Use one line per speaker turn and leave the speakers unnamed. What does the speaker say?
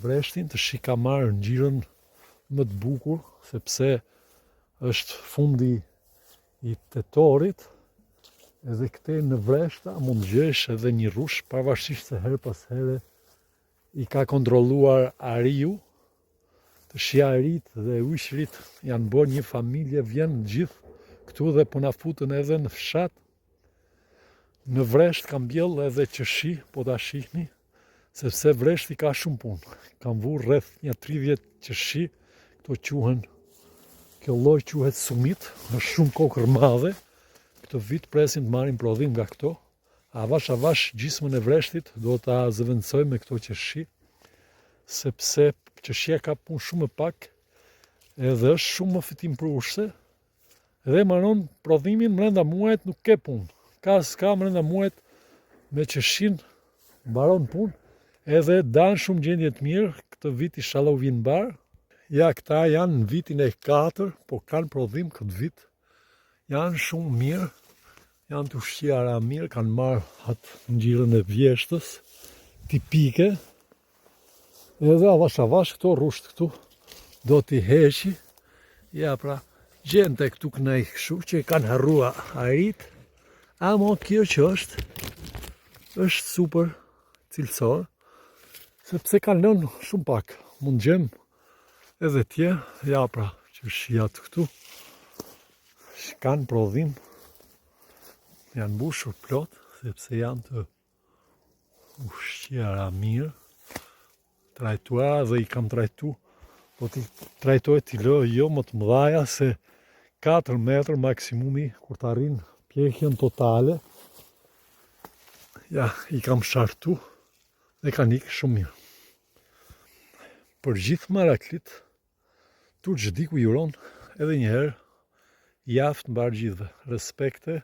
vreshtin, të shi ka marrë ngjyrën më të bukur, sepse është fundi i tetorit, edhe këte në vreshta mund gjesh edhe një rrush, pavarësisht se her pas here i ka kontrolluar ariu, të shiarit dhe ushrit janë bërë një familje, vjen gjithë këtu dhe po na futën edhe në fshat. Në vresht kam bjell edhe qëshi, po ta shihni, sepse vreshti ka shumë punë. Kam vu rreth një 30 qëshi, këto quhen, kjo lloj quhet sumit, është shumë kokër madhe. Këtë vit presim të marrim prodhim nga këto. Avash gjysmën e vreshtit do ta zëvendësoj me këto qëshi, sepse qëshia ka punë shumë pak, edhe është shumë më fitimprurse, dhe manon prodhimin mbrenda muajit nuk ke punë. S'ka mbrenda muajit me qëshin mbaron punë, edhe danë shumë gjendje të mirë, këtë vit inshallah u vjen mbar. Ja, këta janë në vitin e 4, po kanë prodhim këtë vit. Janë shumë mirë, janë të ushqjara mirë, kanë marrë atë ngjyrën e vjeshtës, tipike. Edhe avash këto rrusht këtu do t'i heqi. Ja pra, gjente këtu kënej kështu që kanë harrua arit. Amo kjo që është super cilësor, sepse kanë lënë shumë pak. Mund gjem edhe tje, ja pra, që shijat këtu, kanë prodhim, janë mbushur plot, sepse janë të ushqjera mirë, trajtuara dhe i kam trajtu, po t'i trajtoj t'i lë jo më të mëdhaja se 4 metër maksimumi kur t'arrin pjekjen totale. Ja, i kam shartu dhe kanë ikë shumë mirë. Për gjithë maraklit, tu çdiku juron edhe njëherë, jaftë mbar gjithve, respekte